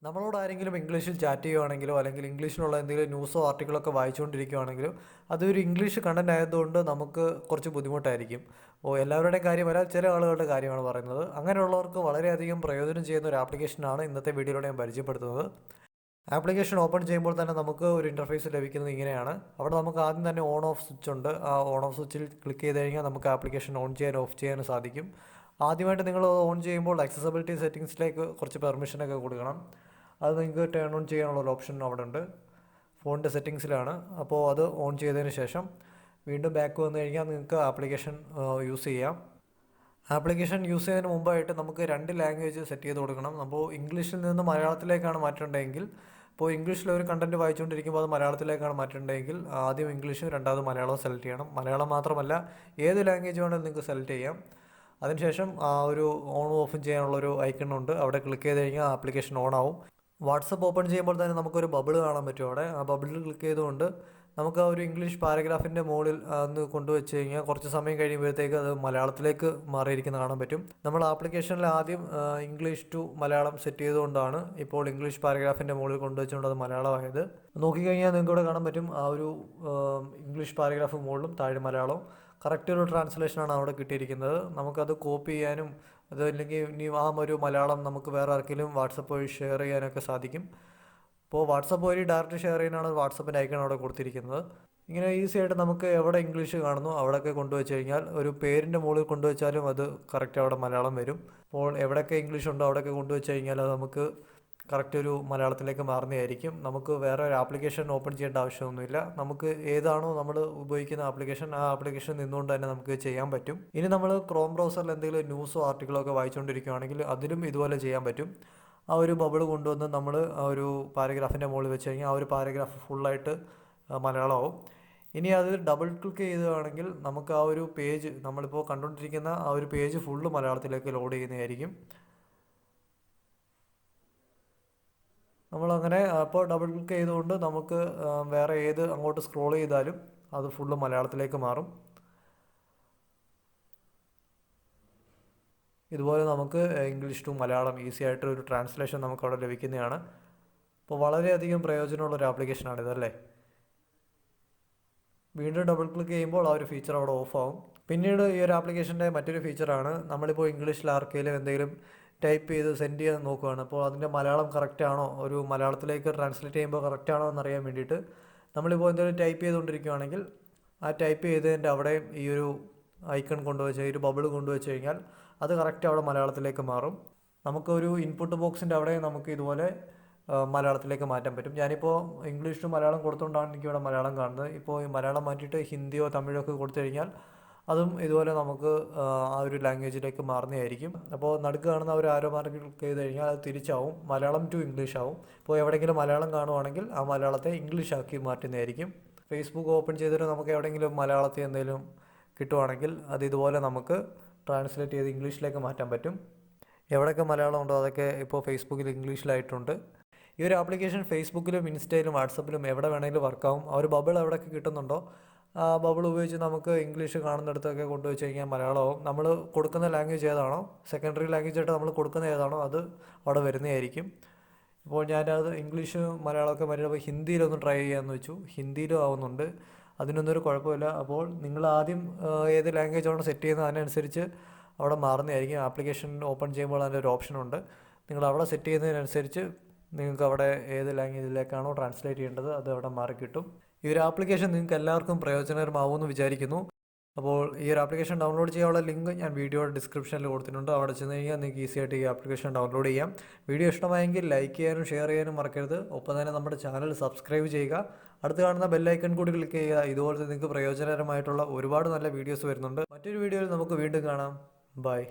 നമ്മളോട് ആരെങ്കിലും ഇംഗ്ലീഷിൽ ചാറ്റ് ചെയ്യുകയാണെങ്കിലോ അല്ലെങ്കിൽ ഇംഗ്ലീഷിലുള്ള എന്തെങ്കിലും ന്യൂസോ ആർട്ടിക്കിളൊക്കെ വായിച്ചുകൊണ്ടിരിക്കുകയാണെങ്കിലോ അതൊരു ഇംഗ്ലീഷ് കണ്ടന്റ് ആയതുകൊണ്ട് നമുക്ക് കുറച്ച് ബുദ്ധിമുട്ടായിരിക്കും. എല്ലാവരുടെയും കാര്യമല്ല, ചില ആളുകളുടെ കാര്യമാണ് പറയുന്നത്. അങ്ങനെയുള്ളവർക്ക് വളരെയധികം പ്രയോജനം ചെയ്യുന്ന ഒരു ആപ്ലിക്കേഷനാണ് ഇന്നത്തെ വീഡിയോയിലൂടെ ഞാൻ പരിചയപ്പെടുത്തുന്നത്. ആപ്ലിക്കേഷൻ ഓപ്പൺ ചെയ്യുമ്പോൾ തന്നെ നമുക്ക് ഒരു ഇൻ്റർഫേസ് ലഭിക്കുന്നത് ഇങ്ങനെയാണ്. അവിടെ നമുക്ക് ആദ്യം തന്നെ ഓൺ ഓഫ് സ്വിച്ച് ഉണ്ട്. ആ ഓൺ ഓഫ് സ്വിച്ചിൽ ക്ലിക്ക് ചെയ്ത് കഴിഞ്ഞാൽ നമുക്ക് ആപ്ലിക്കേഷൻ ഓൺ ചെയ്യാൻ ഓഫ് ചെയ്യാനും സാധിക്കും. ആദ്യമായിട്ട് നിങ്ങൾ ഓൺ ചെയ്യുമ്പോൾ ആക്സസിബിലിറ്റി സെറ്റിങ്സിലേക്ക് കുറച്ച് പെർമിഷനൊക്കെ കൊടുക്കണം. അത് നിങ്ങൾക്ക് ടേൺ ഓൺ ചെയ്യാനുള്ള ഒരു ഓപ്ഷൻ അവിടെ ഉണ്ട്. ഫോണിൻ്റെ സെറ്റിങ്സിലാണ്. അപ്പോൾ അത് ഓൺ ചെയ്തതിന് ശേഷം വീണ്ടും ബാക്ക് വന്നു കഴിഞ്ഞാൽ നിങ്ങൾക്ക് ആപ്ലിക്കേഷൻ യൂസ് ചെയ്യാം. ആപ്ലിക്കേഷൻ യൂസ് ചെയ്യുന്നതിന് മുമ്പായിട്ട് നമുക്ക് 2 ലാംഗ്വേജ് സെറ്റ് ചെയ്ത് കൊടുക്കണം. അപ്പോൾ ഇംഗ്ലീഷിൽ നിന്ന് മലയാളത്തിലേക്കാണ് മാറ്റേണ്ടതെങ്കിൽ, ഇപ്പോൾ ഇംഗ്ലീഷിൽ ഒരു കണ്ടൻറ്റ് വായിച്ചുകൊണ്ടിരിക്കുമ്പോൾ അത് മലയാളത്തിലേക്കാണ് മാറ്റേണ്ടതെങ്കിൽ ആദ്യം ഇംഗ്ലീഷും രണ്ടാമത് മലയാളവും സെലക്ട് ചെയ്യണം. മലയാളം മാത്രമല്ല, ഏത് ലാംഗ്വേജ് വേണമെങ്കിലും നിങ്ങൾക്ക് സെലക്ട് ചെയ്യാം. അതിനുശേഷം ആ ഒരു ഓണും ഓഫും ചെയ്യാനുള്ളൊരു ഐക്കണുണ്ട്. അവിടെ ക്ലിക്ക് ചെയ്ത് കഴിഞ്ഞാൽ ആപ്ലിക്കേഷൻ ഓൺ ആവും. വാട്സപ്പ് ഓപ്പൺ ചെയ്യുമ്പോൾ തന്നെ നമുക്കൊരു ബബിൾ കാണാൻ പറ്റും. അവിടെ ആ ബബിളിൽ ക്ലിക്ക് ചെയ്തുകൊണ്ട് നമുക്ക് ആ ഒരു ഇംഗ്ലീഷ് പാരഗ്രാഫിൻ്റെ മുകളിൽ ഒന്ന് കൊണ്ടുവച്ച് കഴിഞ്ഞാൽ കുറച്ച് സമയം കഴിയുമ്പോഴത്തേക്ക് അത് മലയാളത്തിലേക്ക് മാറിയിരിക്കുന്ന കാണാൻ പറ്റും. നമ്മൾ ആപ്ലിക്കേഷനിൽ ആദ്യം ഇംഗ്ലീഷ് ടു മലയാളം സെറ്റ് ചെയ്തുകൊണ്ടാണ് ഇപ്പോൾ ഇംഗ്ലീഷ് പാരഗ്രാഫിൻ്റെ മുകളിൽ കൊണ്ടുവച്ചുകൊണ്ട് അത് മലയാളമായത്. നോക്കിക്കഴിഞ്ഞാൽ നിങ്ങൾക്ക് ഇവിടെ കാണാൻ പറ്റും ആ ഒരു ഇംഗ്ലീഷ് പാരഗ്രാഫ് മുകളിലും താഴെ മലയാളവും. കറക്റ്റ് ഒരു ട്രാൻസ്ലേഷനാണ് അവിടെ കിട്ടിയിരിക്കുന്നത്. നമുക്കത് കോപ്പി ചെയ്യാനും അതല്ലെങ്കിൽ ഇനി ആ ഒരു മലയാളം നമുക്ക് വേറെ ആർക്കെങ്കിലും വാട്സപ്പ് വഴി ഷെയർ ചെയ്യാനൊക്കെ സാധിക്കും. ഇപ്പോൾ വാട്സപ്പ് വഴി ഡയറക്റ്റ് ഷെയർ ചെയ്യാനാണ് വാട്സപ്പിൻ്റെ ഐക്കൺ അവിടെ കൊടുത്തിരിക്കുന്നത്. ഇങ്ങനെ ഈസി ആയിട്ട് നമുക്ക് എവിടെ ഇംഗ്ലീഷ് കാണുന്നു അവിടെയൊക്കെ കൊണ്ടുവച്ച് കഴിഞ്ഞാൽ, ഒരു പേരിൻ്റെ മുകളിൽ കൊണ്ടുവച്ചാലും അത് കറക്റ്റ് അവിടെ മലയാളം വരും. അപ്പോൾ എവിടെയൊക്കെ ഇംഗ്ലീഷ് ഉണ്ടോ അവിടെയൊക്കെ കൊണ്ടുവച്ച് കഴിഞ്ഞാൽ അത് നമുക്ക് കറക്റ്റ് ഒരു മലയാളത്തിലേക്ക് മാറുന്നതായിരിക്കും. നമുക്ക് വേറെ ഒരു ആപ്ലിക്കേഷൻ ഓപ്പൺ ചെയ്യേണ്ട ആവശ്യമൊന്നുമില്ല. നമുക്ക് ഏതാണോ നമ്മൾ ഉപയോഗിക്കുന്ന ആപ്ലിക്കേഷൻ, ആ ആപ്ലിക്കേഷൻ നിന്നുകൊണ്ട് തന്നെ നമുക്ക് ചെയ്യാൻ പറ്റും. ഇനി നമ്മൾ ക്രോം ബ്രൗസറിൽ എന്തെങ്കിലും ന്യൂസോ ആർട്ടിക്കിളോ ഒക്കെ വായിച്ചുകൊണ്ടിരിക്കുകയാണെങ്കിൽ അതിലും ഇതുപോലെ ചെയ്യാൻ പറ്റും. ആ ഒരു ബബിൾ കൊണ്ടുവന്ന് നമ്മൾ ആ ഒരു പാരഗ്രാഫിൻ്റെ മുകളിൽ വെച്ച് കഴിഞ്ഞാൽ ആ ഒരു പാരഗ്രാഫ് ഫുള്ളായിട്ട് മലയാളമാവും. ഇനി അത് ഡബിൾ ക്ലിക്ക് ചെയ്യുകയാണെങ്കിൽ നമുക്ക് ആ ഒരു പേജ്, നമ്മളിപ്പോൾ കണ്ടുകൊണ്ടിരിക്കുന്ന ആ ഒരു പേജ് ഫുള്ള് മലയാളത്തിലേക്ക് ലോഡ് ചെയ്യുന്നതായിരിക്കും. നമ്മളങ്ങനെ അപ്പോൾ ഡബിൾ ക്ലിക്ക് ചെയ്തുകൊണ്ട് നമുക്ക് വേറെ ഏത് അങ്ങോട്ട് സ്ക്രോൾ ചെയ്താലും അത് ഫുള്ള് മലയാളത്തിലേക്ക് മാറും. ഇതുപോലെ നമുക്ക് ഇംഗ്ലീഷ് ടു മലയാളം ഈസി ആയിട്ടൊരു ട്രാൻസ്ലേഷൻ നമുക്ക് അവിടെ ലഭിക്കുന്നതാണ്. അപ്പോൾ വളരെയധികം പ്രയോജനമുള്ളൊരു ആപ്ലിക്കേഷനാണിതല്ലേ. വീണ്ടും ഡബിൾ ക്ലിക്ക് ചെയ്യുമ്പോൾ ആ ഒരു ഫീച്ചർ അവിടെ ഓഫ് ആവും. പിന്നീട് ഈ ഒരു ആപ്ലിക്കേഷൻ്റെ മറ്റൊരു ഫീച്ചറാണ്, നമ്മളിപ്പോൾ ഇംഗ്ലീഷിൽ ആർക്കെങ്കിലും എന്തെങ്കിലും ടൈപ്പ് ചെയ്ത് സെൻഡ് ചെയ്യാൻ നോക്കുകയാണ്. അപ്പോൾ അതിൻ്റെ മലയാളം കറക്റ്റ് ആണോ, ഒരു മലയാളത്തിലേക്ക് ട്രാൻസ്ലേറ്റ് ചെയ്യുമ്പോൾ കറക്റ്റ് ആണോ എന്നറിയാൻ വേണ്ടിയിട്ട് നമ്മളിപ്പോൾ എന്തെങ്കിലും ടൈപ്പ് ചെയ്തുകൊണ്ടിരിക്കുകയാണെങ്കിൽ ആ ടൈപ്പ് ചെയ്തതിൻ്റെ അവിടെ ഈ ഒരു ഐക്കൺ കൊണ്ടുവച്ച്, ഈ ഒരു ബബിൾ കൊണ്ടുവച്ച് കഴിഞ്ഞാൽ അത് കറക്റ്റ് അവിടെ മലയാളത്തിലേക്ക് മാറും. നമുക്കൊരു ഇൻപുട്ട് ബോക്സിൻ്റെ അവിടെ നമുക്ക് ഇതുപോലെ മലയാളത്തിലേക്ക് മാറ്റാൻ പറ്റും. ഞാനിപ്പോൾ ഇംഗ്ലീഷ് ടു മലയാളം കൊടുത്തുകൊണ്ടാണ് എനിക്കിവിടെ മലയാളം കാണുന്നത്. ഇപ്പോൾ ഈ മലയാളം മാറ്റിയിട്ട് ഹിന്ദിയോ തമിഴോ ഒക്കെ കൊടുത്തു കഴിഞ്ഞാൽ അതും ഇതുപോലെ നമുക്ക് ആ ഒരു ലാംഗ്വേജിലേക്ക് മാറുന്നതായിരിക്കും. അപ്പോൾ നടുക്ക് കാണുന്ന ഒരു ആരോ മാർക്ക് ക്ലിക്ക് ചെയ്ത് കഴിഞ്ഞാൽ അത് തിരിച്ചാവും, മലയാളം ടു ഇംഗ്ലീഷ് ആവും. ഇപ്പോൾ എവിടെയെങ്കിലും മലയാളം കാണുവാണെങ്കിൽ ആ മലയാളത്തെ ഇംഗ്ലീഷ് ആക്കി മാറ്റുന്നതായിരിക്കും. ഫേസ്ബുക്ക് ഓപ്പൺ ചെയ്തിട്ട് നമുക്ക് എവിടെയെങ്കിലും മലയാളത്തിൽ എന്തെങ്കിലും കിട്ടുവാണെങ്കിൽ അത് ഇതുപോലെ നമുക്ക് ട്രാൻസ്ലേറ്റ് ചെയ്ത് ഇംഗ്ലീഷിലേക്ക് മാറ്റാൻ പറ്റും. എവിടെയൊക്കെ മലയാളം ഉണ്ടോ അതൊക്കെ ഇപ്പോൾ ഫേസ്ബുക്കിൽ ഇംഗ്ലീഷിലായിട്ടുണ്ട്. ഈ ഒരു ആപ്ലിക്കേഷൻ ഫേസ്ബുക്കിലും ഇൻസ്റ്റയിലും വാട്സപ്പിലും എവിടെ വേണമെങ്കിലും വർക്കാവും. ആ ഒരു ബബിൾ എവിടെയൊക്കെ കിട്ടുന്നുണ്ടോ ആ ബബിൾ ഉപയോഗിച്ച് നമുക്ക് ഇംഗ്ലീഷ് കാണുന്നിടത്തൊക്കെ കൊണ്ടുവച്ച് കഴിഞ്ഞാൽ മലയാളമാവും. നമ്മൾ കൊടുക്കുന്ന ലാംഗ്വേജ് ഏതാണോ, സെക്കൻഡറി ലാംഗ്വേജ് ആയിട്ട് നമ്മൾ കൊടുക്കുന്ന ഏതാണോ അത് അവിടെ വരുന്നതായിരിക്കും. ഇപ്പോൾ ഞാനത് ഇംഗ്ലീഷ് മലയാളമൊക്കെ മാറ്റിയപ്പോൾ ഹിന്ദിയിലൊന്ന് ട്രൈ ചെയ്യാമെന്ന് വെച്ചു. ഹിന്ദിയിലും ആവുന്നുണ്ട്, അതിനൊന്നും ഒരു കുഴപ്പമില്ല. അപ്പോൾ നിങ്ങൾ ആദ്യം ഏത് ലാംഗ്വേജാണോ സെറ്റ് ചെയ്യുന്നത് അതിനനുസരിച്ച് അവിടെ മാറുന്നതായിരിക്കും. ആപ്ലിക്കേഷൻ ഓപ്പൺ ചെയ്യുമ്പോൾ അതിൻ്റെ ഒരു ഓപ്ഷനുണ്ട്. നിങ്ങൾ അവിടെ സെറ്റ് ചെയ്യുന്നതിനനുസരിച്ച് നിങ്ങൾക്ക് അവിടെ ഏത് ലാംഗ്വേജിലേക്കാണോ ട്രാൻസ്ലേറ്റ് ചെയ്യേണ്ടത് അത് അവിടെ മാറി കിട്ടും. ഈ ഒരു ആപ്ലിക്കേഷൻ നിങ്ങൾക്ക് എല്ലാവർക്കും പ്രയോജനകരമാവുമെന്ന് വിചാരിക്കുന്നു. അപ്പോൾ ഈ ഒരു ആപ്ലിക്കേഷൻ ഡൗൺലോഡ് ചെയ്യാനുള്ള ലിങ്ക് ഞാൻ വീഡിയോയുടെ ഡിസ്ക്രിപ്ഷനിൽ കൊടുത്തിട്ടുണ്ട്. അവിടെ ചെന്ന് കഴിഞ്ഞാൽ നിങ്ങൾക്ക് ഈസി ആയിട്ട് ഈ ആപ്ലിക്കേഷൻ ഡൗൺലോഡ് ചെയ്യാം. വീഡിയോ ഇഷ്ടമായെങ്കിൽ ലൈക്ക് ചെയ്യാനും ഷെയർ ചെയ്യാനും മറക്കരുത്. ഒപ്പം തന്നെ നമ്മുടെ ചാനൽ സബ്സ്ക്രൈബ് ചെയ്യുക. അടുത്ത് കാണുന്ന ബെല്ലൈക്കൺ കൂടി ക്ലിക്ക് ചെയ്യുക. ഇതുപോലത്തെ നിങ്ങൾക്ക് പ്രയോജനകരമായിട്ടുള്ള ഒരുപാട് നല്ല വീഡിയോസ് വരുന്നുണ്ട്. മറ്റൊരു വീഡിയോയിൽ നമുക്ക് വീണ്ടും കാണാം. ബൈ.